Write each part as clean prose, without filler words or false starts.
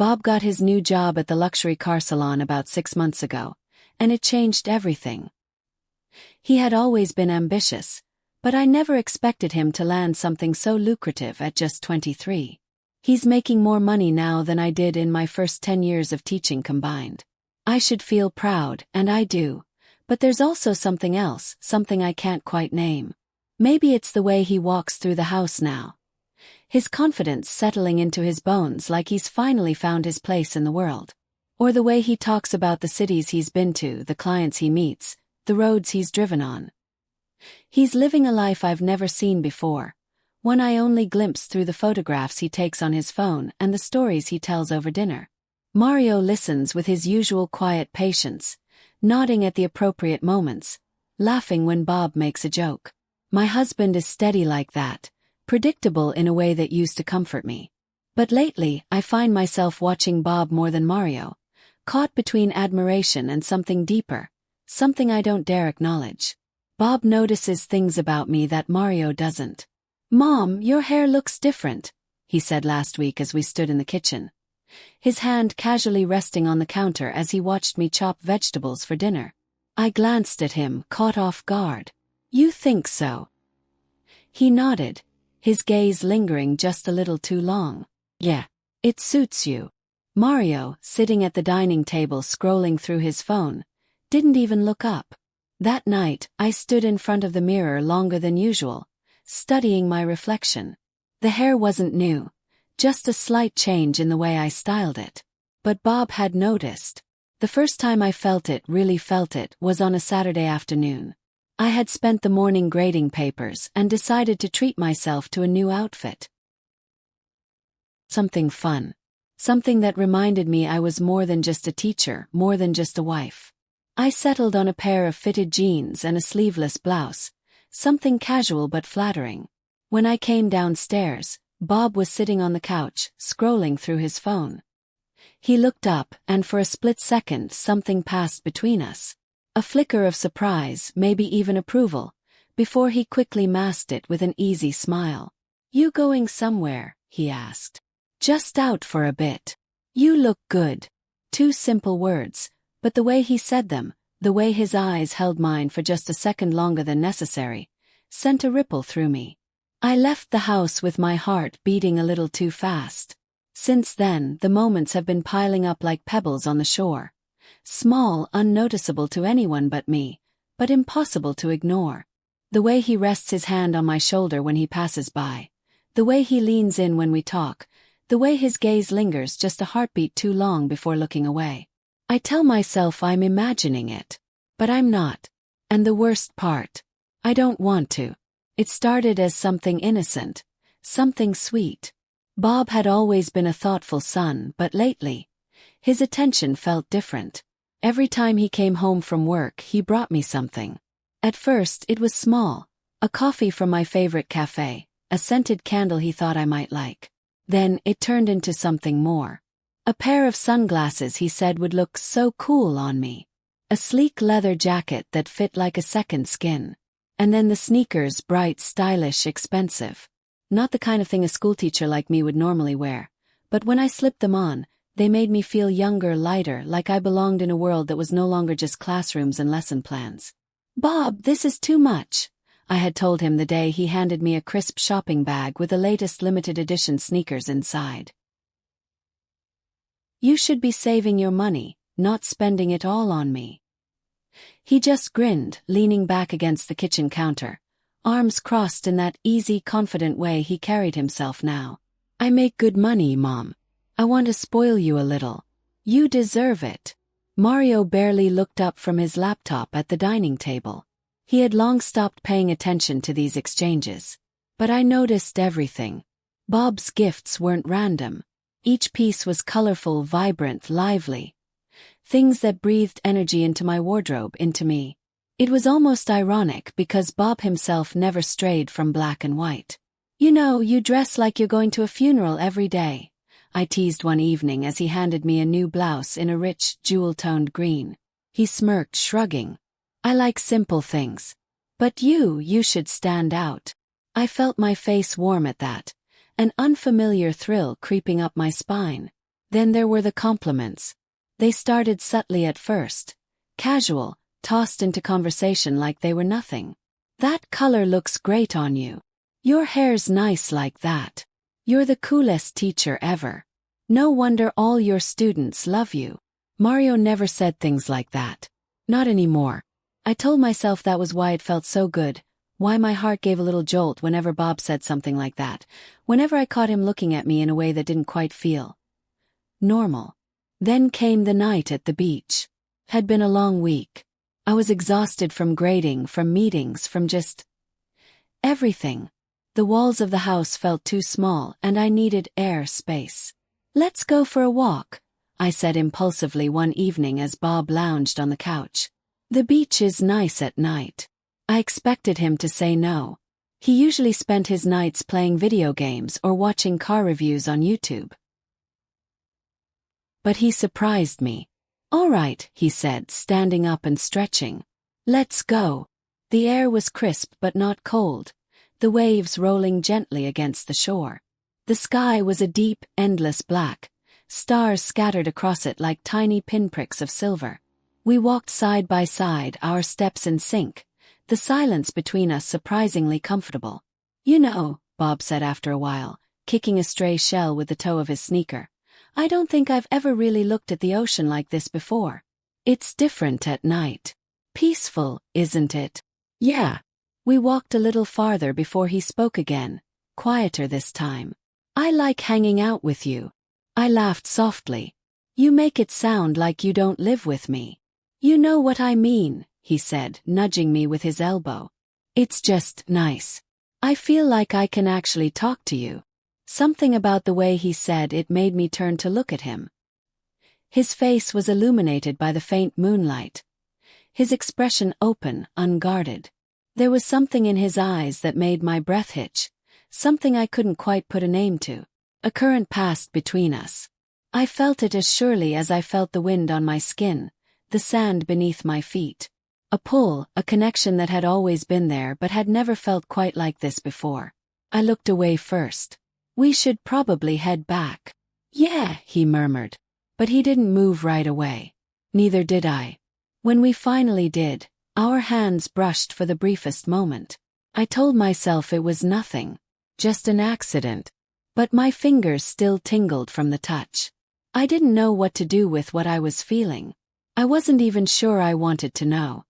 Bob got his new job at the luxury car salon about 6 months ago, and it changed everything. He had always been ambitious, but I never expected him to land something so lucrative at just 23. He's making more money now than I did in my first 10 years of teaching combined. I should feel proud, and I do, but there's also something else, something I can't quite name. Maybe it's the way he walks through the house now. His confidence settling into his bones like he's finally found his place in the world. Or the way he talks about the cities he's been to, the clients he meets, the roads he's driven on. He's living a life I've never seen before, one I only glimpse through the photographs he takes on his phone and the stories he tells over dinner. Mario listens with his usual quiet patience, nodding at the appropriate moments, laughing when Bob makes a joke. My husband is steady like that, predictable in a way that used to comfort me. But lately, I find myself watching Bob more than Mario, caught between admiration and something deeper, something I don't dare acknowledge. Bob notices things about me that Mario doesn't. "Mom, your hair looks different," he said last week as we stood in the kitchen, his hand casually resting on the counter as he watched me chop vegetables for dinner. I glanced at him, caught off guard. "You think so?" He nodded, his gaze lingering just a little too long. "Yeah, it suits you." Mario, sitting at the dining table scrolling through his phone, didn't even look up. That night, I stood in front of the mirror longer than usual, studying my reflection. The hair wasn't new, just a slight change in the way I styled it. But Bob had noticed. The first time I really felt it, was on a Saturday afternoon. I had spent the morning grading papers and decided to treat myself to a new outfit. Something fun. Something that reminded me I was more than just a teacher, more than just a wife. I settled on a pair of fitted jeans and a sleeveless blouse, something casual but flattering. When I came downstairs, Bob was sitting on the couch, scrolling through his phone. He looked up, and for a split second something passed between us. A flicker of surprise, maybe even approval, before he quickly masked it with an easy smile. "You going somewhere?" he asked. "Just out for a bit. You look good." 2 simple words, but the way he said them, the way his eyes held mine for just a second longer than necessary, sent a ripple through me. I left the house with my heart beating a little too fast. Since then, the moments have been piling up like pebbles on the shore. Small, unnoticeable to anyone but me, but impossible to ignore. The way he rests his hand on my shoulder when he passes by, the way he leans in when we talk, the way his gaze lingers just a heartbeat too long before looking away. I tell myself I'm imagining it, but I'm not. And the worst part, I don't want to. It started as something innocent, something sweet. Bob had always been a thoughtful son, but lately, his attention felt different. Every time he came home from work, he brought me something. At first, it was small, a coffee from my favorite cafe, a scented candle he thought I might like. Then, it turned into something more. A pair of sunglasses he said would look so cool on me. A sleek leather jacket that fit like a second skin. And then the sneakers, bright, stylish, expensive. Not the kind of thing a schoolteacher like me would normally wear, but when I slipped them on, they made me feel younger, lighter, like I belonged in a world that was no longer just classrooms and lesson plans. "Bob, this is too much," I had told him the day he handed me a crisp shopping bag with the latest limited edition sneakers inside. "You should be saving your money, not spending it all on me." He just grinned, leaning back against the kitchen counter, arms crossed in that easy, confident way he carried himself now. "I make good money, Mom. I want to spoil you a little. You deserve it." Mario barely looked up from his laptop at the dining table. He had long stopped paying attention to these exchanges. But I noticed everything. Bob's gifts weren't random. Each piece was colorful, vibrant, lively. Things that breathed energy into my wardrobe, into me. It was almost ironic because Bob himself never strayed from black and white. "You know, you dress like you're going to a funeral every day," I teased one evening as he handed me a new blouse in a rich, jewel-toned green. He smirked, shrugging. "I like simple things. But you should stand out." I felt my face warm at that, an unfamiliar thrill creeping up my spine. Then there were the compliments. They started subtly at first, casual, tossed into conversation like they were nothing. That color looks great on you. Your hair's nice like that. You're the coolest teacher ever. No wonder all your students love you. Mario never said things like that. Not anymore. I told myself that was why it felt so good, why my heart gave a little jolt whenever Bob said something like that, whenever I caught him looking at me in a way that didn't quite feel normal. Then came the night at the beach. Had been a long week. I was exhausted from grading, from meetings, from just everything. The walls of the house felt too small and I needed air space. Let's go for a walk, I said impulsively one evening as Bob lounged on the couch. The beach is nice at night. I expected him to say no. He usually spent his nights playing video games or watching car reviews on YouTube. But he surprised me. All right, he said, standing up and stretching. Let's go. The air was crisp but not cold, the waves rolling gently against the shore. The sky was a deep, endless black, stars scattered across it like tiny pinpricks of silver. We walked side by side, our steps in sync, the silence between us surprisingly comfortable. You know, Bob said after a while, kicking a stray shell with the toe of his sneaker, I don't think I've ever really looked at the ocean like this before. It's different at night. Peaceful, isn't it? Yeah. We walked a little farther before he spoke again, quieter this time. I like hanging out with you. I laughed softly. You make it sound like you don't live with me. You know what I mean, he said, nudging me with his elbow. It's just nice. I feel like I can actually talk to you. Something about the way he said it made me turn to look at him. His face was illuminated by the faint moonlight. His expression open, unguarded. There was something in his eyes that made my breath hitch, something I couldn't quite put a name to. A current passed between us. I felt it as surely as I felt the wind on my skin, the sand beneath my feet. A pull, a connection that had always been there but had never felt quite like this before. I looked away first. We should probably head back. Yeah, he murmured. But he didn't move right away. Neither did I. When we finally did, our hands brushed for the briefest moment. I told myself it was nothing. Just an accident. But my fingers still tingled from the touch. I didn't know what to do with what I was feeling. I wasn't even sure I wanted to know.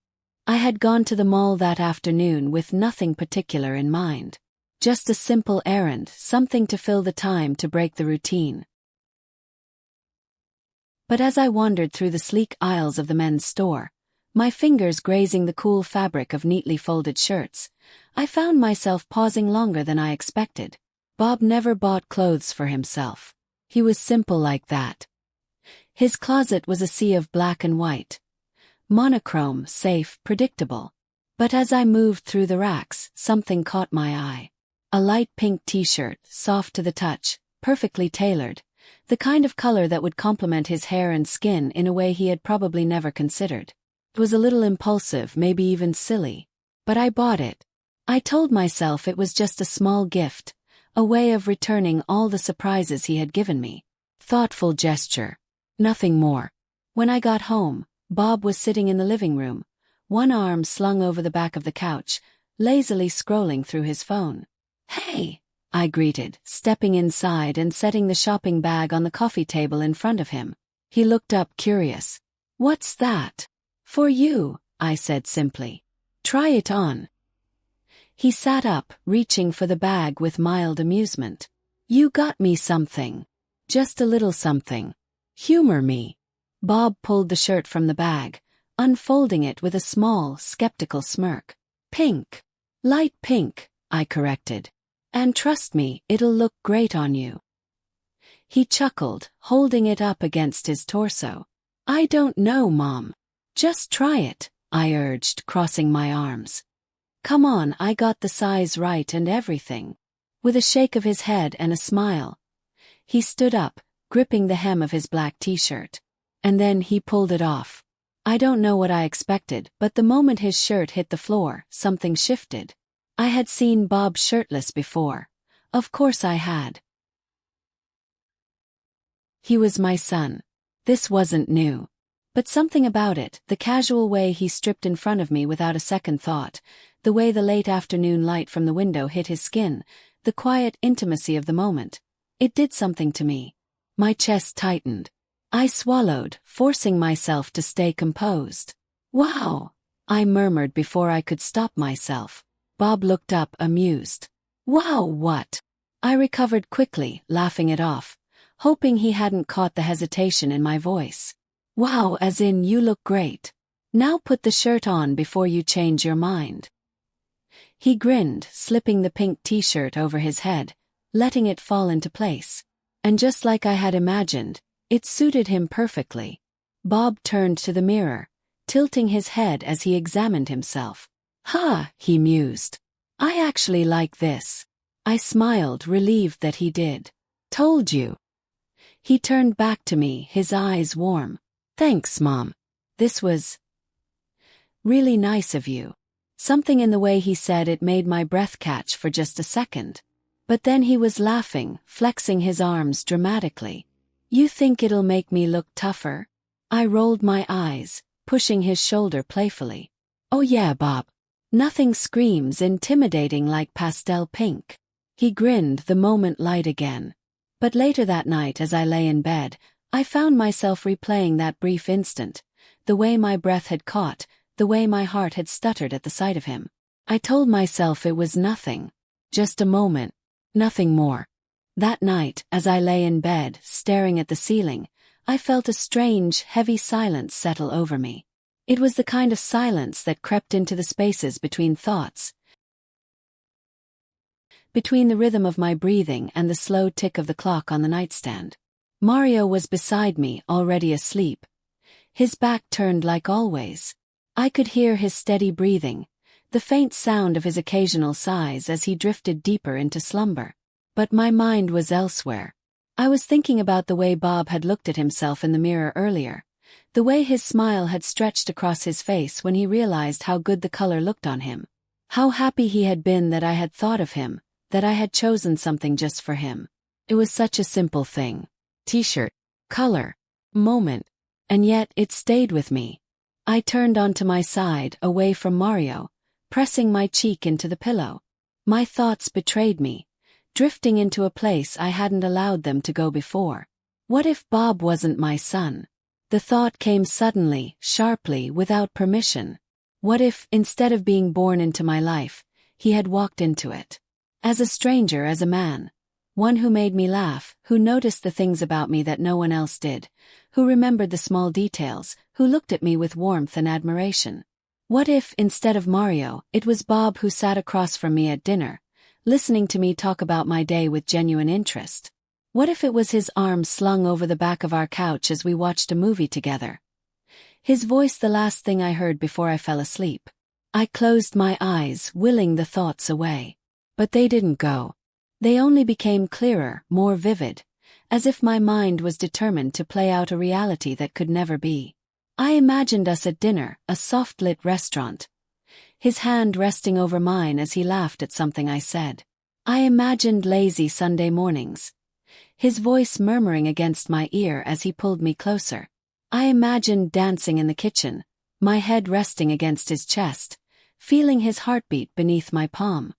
I had gone to the mall that afternoon with nothing particular in mind. Just a simple errand, something to fill the time to break the routine. But as I wandered through the sleek aisles of the men's store, my fingers grazing the cool fabric of neatly folded shirts, I found myself pausing longer than I expected. Bob never bought clothes for himself. He was simple like that. His closet was a sea of black and white. Monochrome, safe, predictable. But as I moved through the racks, something caught my eye. A light pink t-shirt, soft to the touch, perfectly tailored, the kind of color that would complement his hair and skin in a way he had probably never considered. It was a little impulsive, maybe even silly. But I bought it. I told myself it was just a small gift, a way of returning all the surprises he had given me. Thoughtful gesture. Nothing more. When I got home, Bob was sitting in the living room, one arm slung over the back of the couch, lazily scrolling through his phone. Hey, I greeted, stepping inside and setting the shopping bag on the coffee table in front of him. He looked up curious. What's that? For you, I said simply. Try it on. He sat up, reaching for the bag with mild amusement. You got me something. Just a little something. Humor me. Bob pulled the shirt from the bag, unfolding it with a small, skeptical smirk. Pink. Light pink, I corrected. And trust me, it'll look great on you. He chuckled, holding it up against his torso. I don't know, Mom. Just try it, I urged, crossing my arms. Come on, I got the size right and everything. With a shake of his head and a smile, he stood up, gripping the hem of his black t-shirt. And then he pulled it off. I don't know what I expected, but the moment his shirt hit the floor, something shifted. I had seen Bob shirtless before. Of course I had. He was my son. This wasn't new. But something about it, the casual way he stripped in front of me without a second thought, the way the late afternoon light from the window hit his skin, the quiet intimacy of the moment, it did something to me. My chest tightened. I swallowed, forcing myself to stay composed. "Wow!" I murmured before I could stop myself. Bob looked up, amused. "Wow, what?" I recovered quickly, laughing it off, hoping he hadn't caught the hesitation in my voice. "Wow, as in you look great. Now put the shirt on before you change your mind." He grinned, slipping the pink t-shirt over his head, letting it fall into place. And just like I had imagined, it suited him perfectly. Bob turned to the mirror, tilting his head as he examined himself. He mused. "I actually like this." I smiled, relieved that he did. "Told you." He turned back to me, his eyes warm. "Thanks, Mom. This was really nice of you." Something in the way he said it made my breath catch for just a second. But then he was laughing, flexing his arms dramatically. "You think it'll make me look tougher?" I rolled my eyes, pushing his shoulder playfully. "Oh yeah, Bob. Nothing screams intimidating like pastel pink." He grinned, the moment light again. But later that night as I lay in bed, I found myself replaying that brief instant, the way my breath had caught, the way my heart had stuttered at the sight of him. I told myself it was nothing. Just a moment. Nothing more. That night, as I lay in bed, staring at the ceiling, I felt a strange, heavy silence settle over me. It was the kind of silence that crept into the spaces between thoughts, between the rhythm of my breathing and the slow tick of the clock on the nightstand. Mario was beside me, already asleep. His back turned like always. I could hear his steady breathing, the faint sound of his occasional sighs as he drifted deeper into slumber. But my mind was elsewhere. I was thinking about the way Bob had looked at himself in the mirror earlier, the way his smile had stretched across his face when he realized how good the color looked on him. How happy he had been that I had thought of him, that I had chosen something just for him. It was such a simple thing. T-shirt, color, moment, and yet it stayed with me. I turned onto my side, away from Mario, pressing my cheek into the pillow. My thoughts betrayed me, drifting into a place I hadn't allowed them to go before. What if Bob wasn't my son? The thought came suddenly, sharply, without permission. What if, instead of being born into my life, he had walked into it? As a stranger, as a man. One who made me laugh, who noticed the things about me that no one else did, who remembered the small details, who looked at me with warmth and admiration. What if, instead of Mario, it was Bob who sat across from me at dinner, listening to me talk about my day with genuine interest? What if it was his arm slung over the back of our couch as we watched a movie together? His voice the last thing I heard before I fell asleep. I closed my eyes, willing the thoughts away. But they didn't go. They only became clearer, more vivid, as if my mind was determined to play out a reality that could never be. I imagined us at dinner, a soft-lit restaurant, his hand resting over mine as he laughed at something I said. I imagined lazy Sunday mornings, his voice murmuring against my ear as he pulled me closer. I imagined dancing in the kitchen, my head resting against his chest, feeling his heartbeat beneath my palm.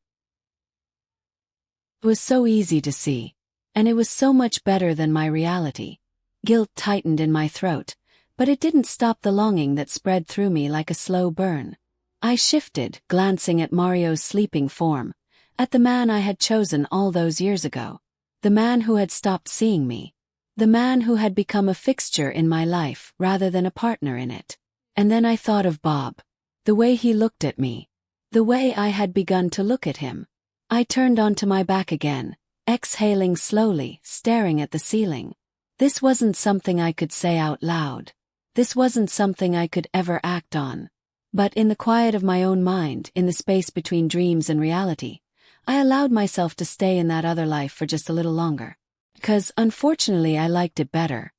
It was so easy to see, and it was so much better than my reality. Guilt tightened in my throat, but it didn't stop the longing that spread through me like a slow burn. I shifted, glancing at Mario's sleeping form, at the man I had chosen all those years ago, the man who had stopped seeing me, the man who had become a fixture in my life rather than a partner in it. And then I thought of Bob, the way he looked at me, the way I had begun to look at him. I turned onto my back again, exhaling slowly, staring at the ceiling. This wasn't something I could say out loud. This wasn't something I could ever act on. But in the quiet of my own mind, in the space between dreams and reality, I allowed myself to stay in that other life for just a little longer. Because, unfortunately, I liked it better.